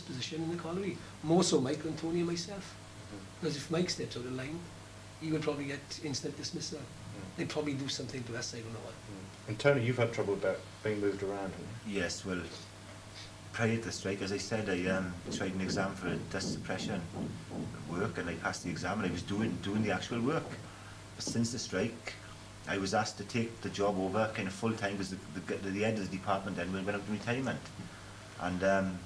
position in the colliery. More so Mike than Tony and myself. Because if Mike steps out of line, he would probably get instant dismissal. They'd probably do something to us, I don't know what. And Tony, you've had trouble about being moved around, haven't you? Yes, well, prior to the strike, as I said, I tried an exam for dust suppression work, and I passed the exam, and I was doing the actual work. But since the strike, I was asked to take the job over kind of full time because the head of the department then went out in retirement, and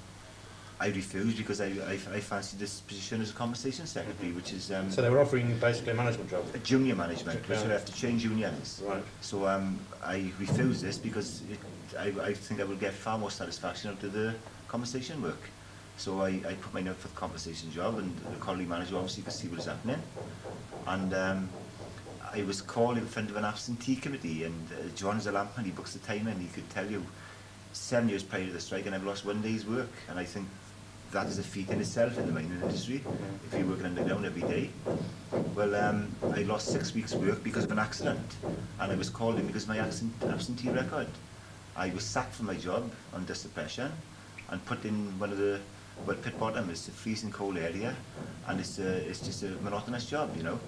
I refused because I fancied this position as a compensation secretary, which is so they were offering you basically a management job, a junior management, which would have to change unions. Right. So I refused this because I think I would get far more satisfaction out of the compensation work. So I put my name for the compensation job, and the colliery manager obviously could see what was happening, and I was called in front of an absentee committee, and John is a lampman, he books the time, and he could tell you 7 years prior to the strike and I've lost 1 day's work, and I think that is a feat in itself in the mining industry, if you're working underground every day. Well, I lost 6 weeks' work because of an accident, and I was called in because of my absentee record. I was sacked from my job under suppression and put in one of the, well, pit bottom is a freezing cold area, and it's just a monotonous job, you know,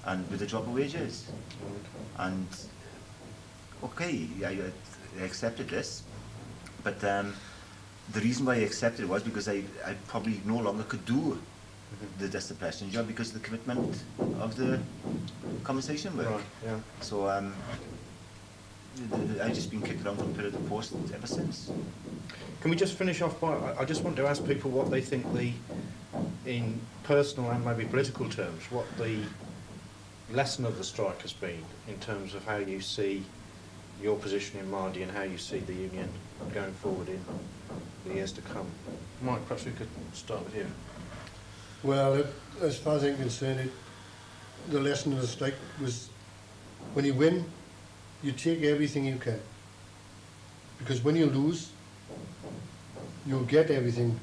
and with a drop of wages. And okay, I accepted this, but the reason why I accepted it was because I probably no longer could do the dust suppression job because of the commitment of the compensation work. Right, yeah. So I've just been kicked around from pillar to post ever since. Can we just finish off by, I just want to ask people what they think in personal and maybe political terms, what the lesson of the strike has been in terms of how you see your position in Mardy and how you see the union going forward in the years to come. Mike, perhaps we could start with you. Well, as far as I'm concerned, the lesson of the strike was when you win, you take everything you can. Because when you lose, you'll get everything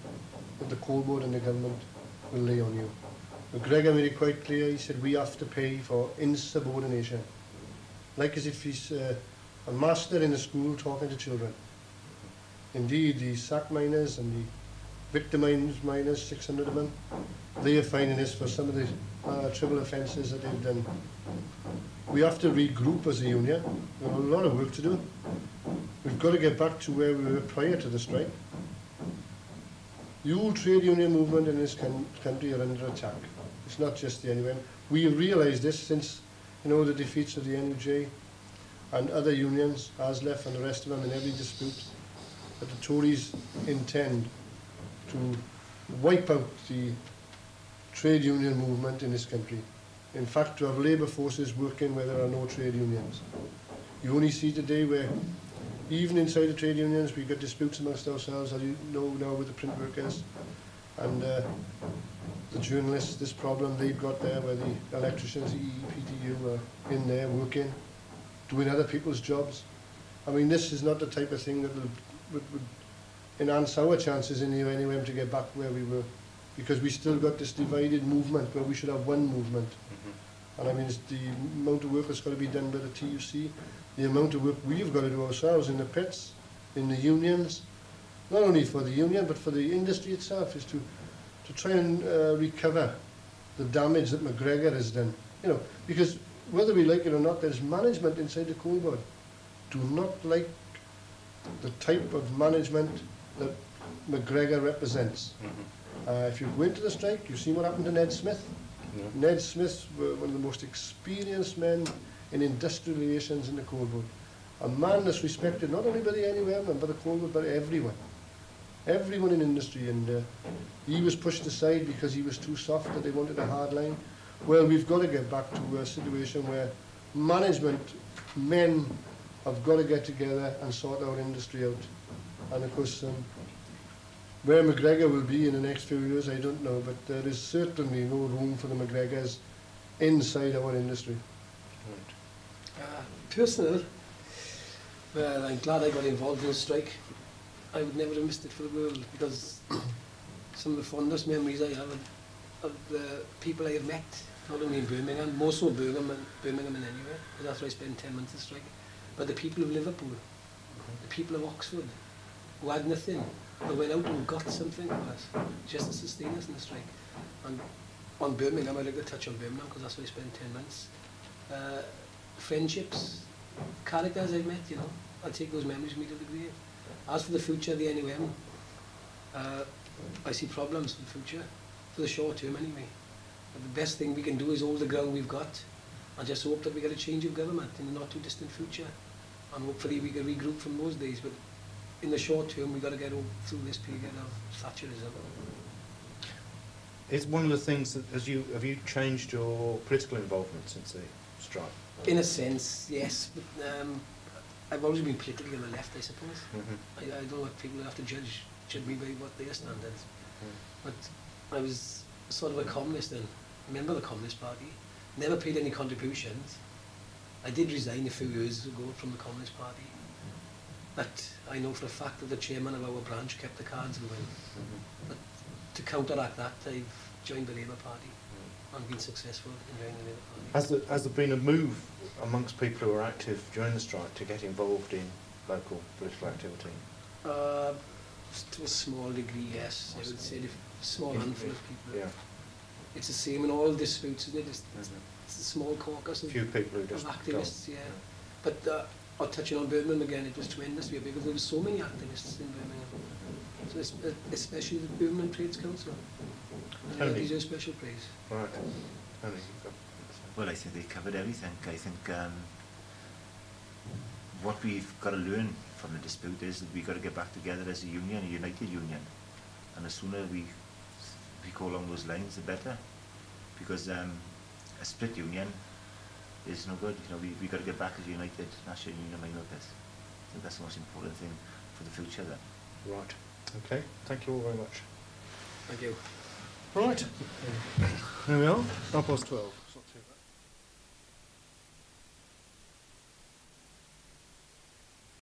that the coal board and the government will lay on you. McGregor made it quite clear, he said we have to pay for insubordination. Like as if he's a master in a school talking to children. Indeed, the sack miners and the victimised miners, 600 of them, they are finding this for some of the triple offences that they've done. We have to regroup as a union. We have a lot of work to do. We've got to get back to where we were prior to the strike. The whole trade union movement in this country are under attack. It's not just the NUM. We have realised this since, you know, the defeats of the NUJ and other unions, ASLEF and the rest of them in every dispute, that the Tories intend to wipe out the trade union movement in this country. In fact, to have labour forces working where there are no trade unions. You only see today where, even inside the trade unions, we've got disputes amongst ourselves, as you know now with the print workers and the journalists, this problem they've got there where the electricians, the EPTU are in there working, doing other people's jobs. I mean, this is not the type of thing that would enhance our chances in the NUM to get back where we were, because we still got this divided movement where we should have one movement. And I mean, it's the amount of work that's got to be done by the TUC, the amount of work we've got to do ourselves in the pits, in the unions, not only for the union but for the industry itself, is to try and recover the damage that McGregor has done. You know, because whether we like it or not, there's management inside the coal board. Do not like the type of management that McGregor represents. If you go into the strike, you've seen what happened to Ned Smith. Ned Smith was one of the most experienced men in industrial relations in the coal board. A man that's respected not only by the NUM and by the coal board, but everyone. Everyone in industry, and he was pushed aside because he was too soft, that they wanted a hard line. Well, we've got to get back to a situation where management, men, have got to get together and sort our industry out. And of course, where McGregor will be in the next few years, I don't know, but there is certainly no room for the McGregors inside our industry. Personal, well, I'm glad I got involved in the strike. I would never have missed it for the world, because some of the fondest memories I have of the people I have met, not only in Birmingham, more so Birmingham and anywhere, because that's where I spent 10 months in strike, but the people of Liverpool, the people of Oxford, who had nothing, that went out and got something for us, just to sustain us in the strike. And on Birmingham, I'd like to touch on Birmingham because that's where I spent 10 months. Friendships, characters I've met, you know, I'll take those memories with me to the grave. As for the future of the NUM, I see problems for the future, for the short term anyway. But the best thing we can do is hold the ground we've got and just hope that we get a change of government in the not too distant future. And hopefully we can regroup from those days. But in the short term, we've got to get through this period of Thatcherism. Is one of the things that, have you changed your political involvement since the strike? In a sense, yes. But I've always been politically on the left, I suppose. Mm-hmm. I don't want people to have to judge me by what their standards. But I was sort of a communist then, member of the Communist Party, never paid any contributions. I did resign a few years ago from the Communist Party, but I know for a fact that the chairman of our branch kept the cards going. But to counteract that, I've joined the Labour Party and been successful in joining the Labour Party. Has there been a move amongst people who are active during the strike to get involved in local political activity? To a small degree, yes. I would say a small handful of people. Yeah. It's the same in all disputes, isn't it? It's a small caucus of, few people who just activists, go. yeah. But touching on Birmingham again, it was tremendously big because there were so many activists in Birmingham. So especially the Birmingham Trades Council. And these are special praise. Right. Tony, you've got Well, I think they covered everything. I think what we've got to learn from the dispute is that we've got to get back together as a union, a united union. And the sooner we go along those lines, the better. Because a split union is no good. You know, we've got to get back as a united national union of mine workers. I think that's the most important thing for the future then. right. Okay. Thank you all very much. Thank you. Right. Here we are. 12:30.